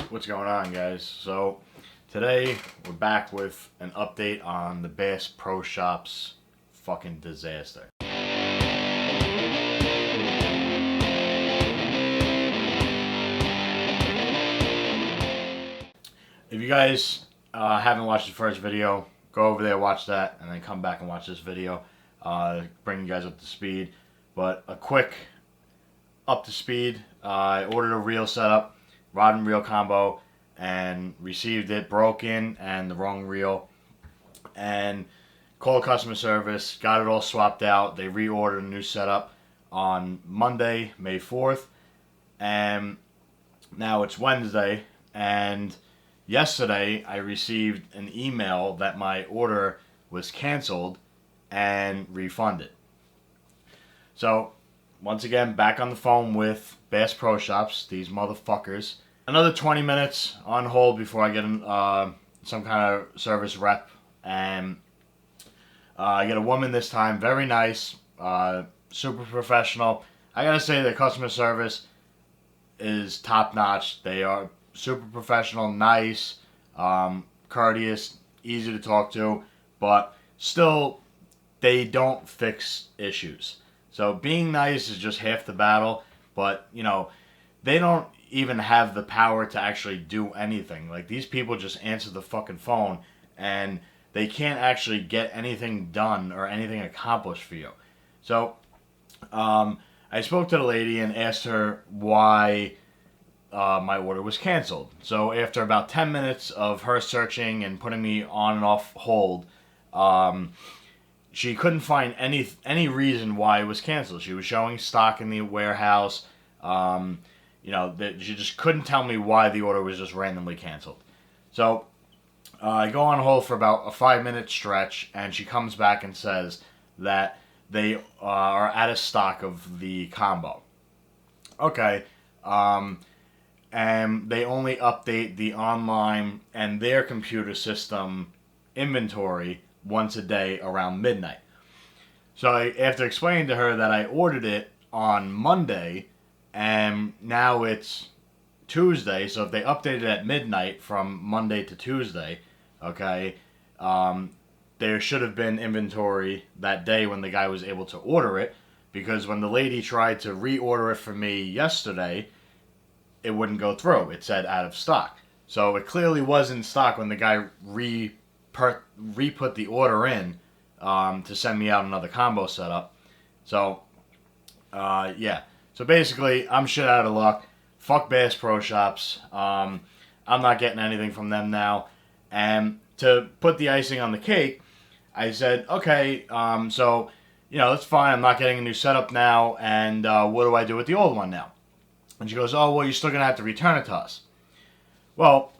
What's going on, guys? So today we're back with an update on the Bass Pro Shops fucking disaster. If you guys haven't watched the first video, go over there, watch that, and then come back and watch this video. Bring you guys up to speed. But a quick up to speed. I ordered a reel setup, rod and reel combo, and received it broken and the wrong reel. And called customer service, got it all swapped out. They reordered a new setup on Monday, May 4th. And now it's Wednesday. And yesterday I received an email that my order was canceled and refunded. So, once again, back on the phone with Bass Pro Shops, these motherfuckers. Another 20 minutes on hold before I get some kind of service rep. And I get a woman this time, very nice, super professional. I gotta say, the customer service is top notch. They are super professional, nice, courteous, easy to talk to, but still, they don't fix issues. So being nice is just half the battle, but, you know, they don't even have the power to actually do anything. Like, these people just answer the fucking phone, and they can't actually get anything done or anything accomplished for you. So, I spoke to the lady and asked her why my order was canceled. So after about 10 minutes of her searching and putting me on and off hold, she couldn't find any reason why it was canceled. She was showing stock in the warehouse. She just couldn't tell me why the order was just randomly canceled. So I go on hold for about a 5-minute stretch, and she comes back and says that they are out of stock of the combo. Okay. And they only update the online and their computer system inventory once a day around midnight. So after explaining to her that I ordered it on Monday, and now it's Tuesday, so if they updated it at midnight from Monday to Tuesday, okay, there should have been inventory that day when the guy was able to order it, because when the lady tried to reorder it for me yesterday, it wouldn't go through. It said out of stock. So it clearly was in stock when the guy re-put the order in to send me out another combo setup. So, yeah. So basically, I'm shit out of luck. Fuck Bass Pro Shops. I'm not getting anything from them now. And to put the icing on the cake, I said, okay, so, that's fine. I'm not getting a new setup now. And what do I do with the old one now? And she goes, oh, well, you're still going to have to return it to us. Well,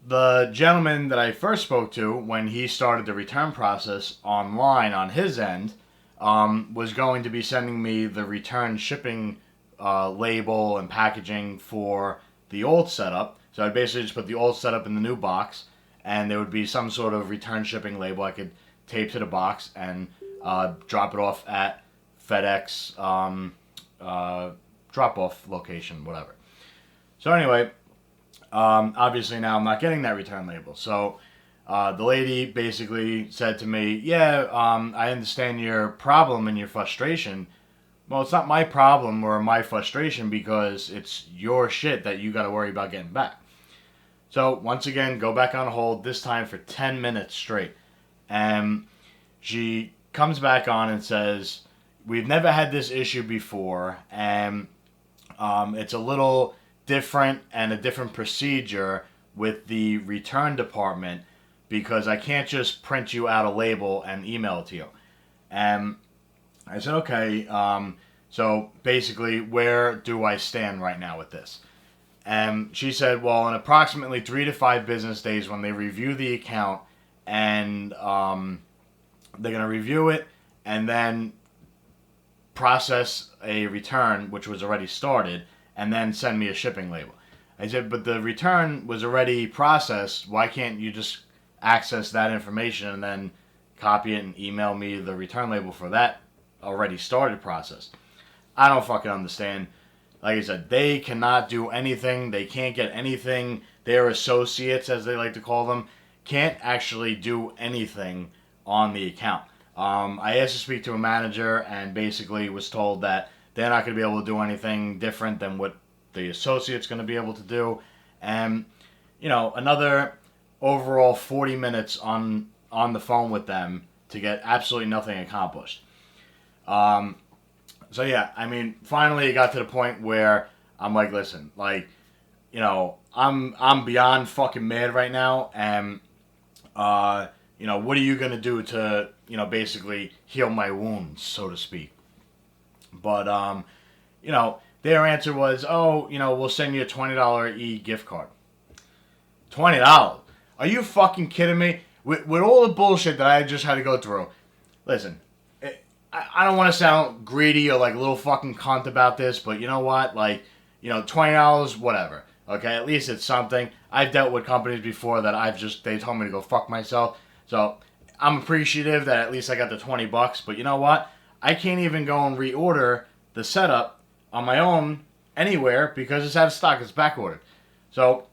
the gentleman that I first spoke to when he started the return process online on his end was going to be sending me the return shipping label and packaging for the old setup. So I'd basically just put the old setup in the new box, and there would be some sort of return shipping label I could tape to the box and drop it off at FedEx drop-off location, whatever. So anyway, obviously now I'm not getting that return label. So the lady basically said to me, yeah, I understand your problem and your frustration. Well, it's not my problem or my frustration because it's your shit that you got to worry about getting back. So once again, go back on hold, this time for 10 minutes straight. And she comes back on and says, we've never had this issue before, and it's a little different and a different procedure with the return department because I can't just print you out a label and email it to you. And I said, okay, so basically, where do I stand right now with this? And she said, well, in approximately 3 to 5 business days when they review the account, and they're going to review it and then process a return, which was already started, and then send me a shipping label. I said, but the return was already processed. Why can't you just access that information and then copy it and email me the return label for that already started process? I don't fucking understand. like I said, they cannot do anything. They can't get anything. Their associates, as they like to call them, can't actually do anything on the account. I asked to speak to a manager and basically was told that they're not going to be able to do anything different than what the associate's going to be able to do. And, another overall 40 minutes on the phone with them to get absolutely nothing accomplished. So yeah, finally it got to the point where I'm like, listen, I'm beyond fucking mad right now, and what are you gonna do to, basically heal my wounds, so to speak? But their answer was, oh, we'll send you a $20 gift card. $20? Are you fucking kidding me? With all the bullshit that I just had to go through, listen. I don't want to sound greedy or like a little fucking cunt about this, but you know what? $20, whatever. Okay, at least it's something. I've dealt with companies before that they told me to go fuck myself. So I'm appreciative that at least I got the $20. But you know what? I can't even go and reorder the setup on my own anywhere because it's out of stock. It's back ordered. So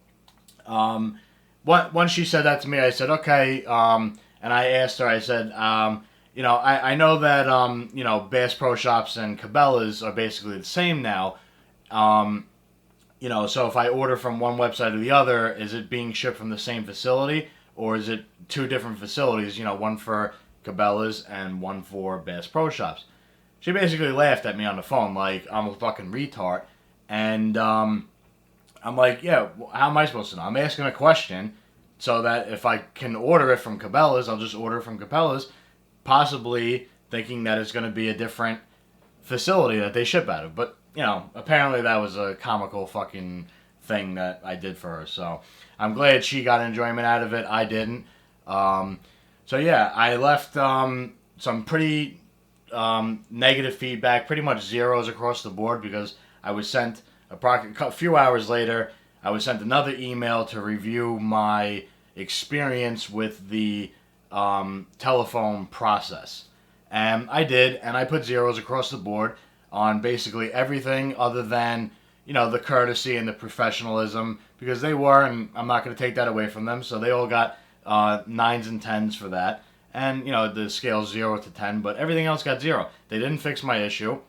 once she said that to me, I said okay. And I asked her. I said. I know that, Bass Pro Shops and Cabela's are basically the same now. So if I order from one website or the other, is it being shipped from the same facility? Or is it two different facilities, one for Cabela's and one for Bass Pro Shops? She basically laughed at me on the phone like I'm a fucking retard. And I'm like, yeah, how am I supposed to know? I'm asking a question so that if I can order it from Cabela's, I'll just order it from Cabela's. Possibly thinking that it's going to be a different facility that they ship out of. But, apparently that was a comical fucking thing that I did for her. So I'm glad she got enjoyment out of it. I didn't. So yeah, I left some pretty negative feedback, pretty much zeros across the board because I was sent a few hours later, I was sent another email to review my experience with the telephone process. And I did, and I put zeros across the board on basically everything other than, the courtesy and the professionalism, because they were, and I'm not going to take that away from them, so they all got 9s and 10s for that. And, the scale's 0 to 10, but everything else got 0. They didn't fix my issue.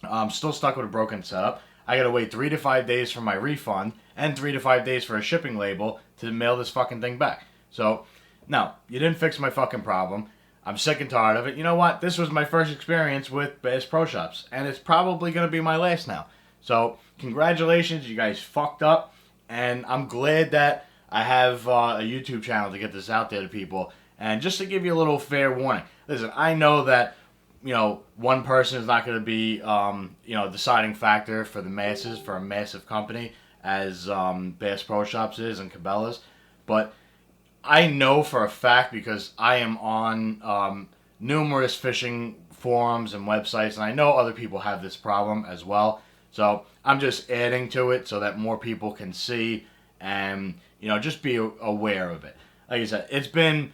I'm still stuck with a broken setup. I got to wait 3 to 5 days for my refund, and 3 to 5 days for a shipping label to mail this fucking thing back. So, no, you didn't fix my fucking problem. I'm sick and tired of it. You know what? This was my first experience with Bass Pro Shops, and it's probably going to be my last now. So, congratulations, you guys fucked up, and I'm glad that I have a YouTube channel to get this out there to people. And just to give you a little fair warning, listen, I know that, one person is not going to be, deciding factor for the masses, for a massive company, as Bass Pro Shops is and Cabela's, but I know for a fact because I am on numerous fishing forums and websites, and I know other people have this problem as well. So I'm just adding to it so that more people can see and, just be aware of it. Like I said, it's been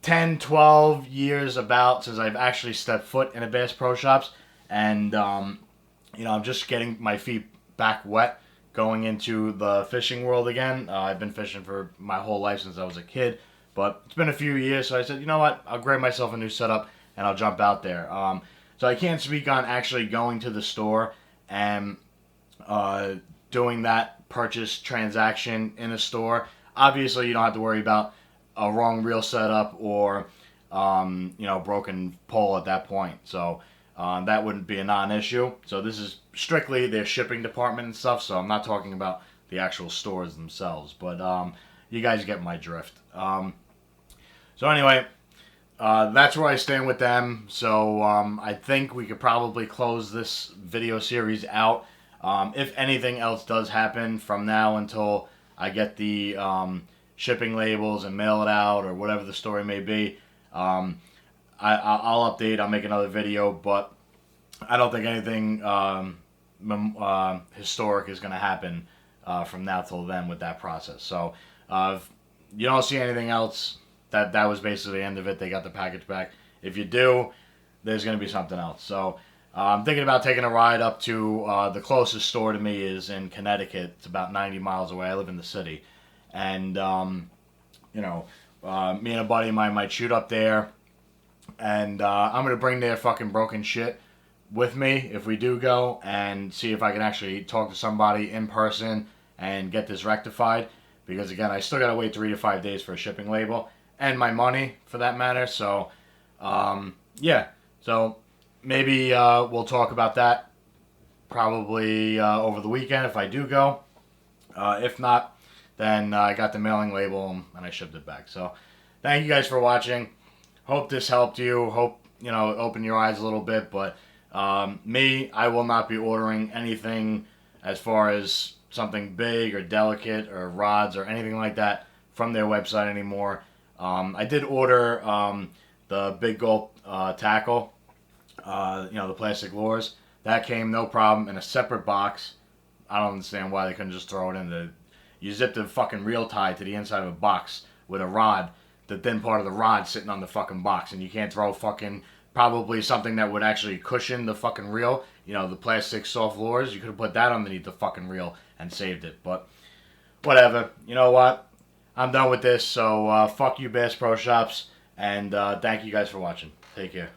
10, 12 years since I've actually stepped foot in a Bass Pro Shops, and, I'm just getting my feet back wet going into the fishing world again. I've been fishing for my whole life since I was a kid, but it's been a few years, so I said, you know what, I'll grab myself a new setup and I'll jump out there. So I can't speak on actually going to the store and doing that purchase transaction in a store. Obviously, you don't have to worry about a wrong reel setup or, broken pole at that point. So that wouldn't be a non-issue. So this is strictly their shipping department and stuff, so I'm not talking about the actual stores themselves. But you guys get my drift. So anyway, that's where I stand with them. So I think we could probably close this video series out. If anything else does happen from now until I get the shipping labels and mail it out or whatever the story may be, I'll update. I'll make another video, but I don't think anything historic is going to happen from now till then with that process. So if you don't see anything else, that was basically the end of it. They got the package back. If you do, there's going to be something else. So I'm thinking about taking a ride up to the closest store to me is in Connecticut. It's about 90 miles away. I live in the city. And, you know, me and a buddy of mine might shoot up there. And I'm going to bring their fucking broken shit with me if we do go and see if I can actually talk to somebody in person and get this rectified. Because, again, I still got to wait 3 to 5 days for a shipping label. And my money, for that matter. So, yeah. So, maybe we'll talk about that probably over the weekend if I do go. If not, then I got the mailing label and I shipped it back. So, thank you guys for watching. Hope this helped you. Hope, you know, open your eyes a little bit. But me, I will not be ordering anything as far as something big or delicate or rods or anything like that from their website anymore. I did order the Big Gulp tackle, you know, the plastic lures. That came no problem in a separate box. I don't understand why they couldn't just throw it in the... You zip the fucking reel tie to the inside of a box with a rod, the thin part of the rod sitting on the fucking box, and you can't throw fucking... Probably something that would actually cushion the fucking reel. You know, the plastic soft lures. You could have put that underneath the fucking reel and saved it. But, whatever. You know what? I'm done with this. So, fuck you, Bass Pro Shops. And thank you guys for watching. Take care.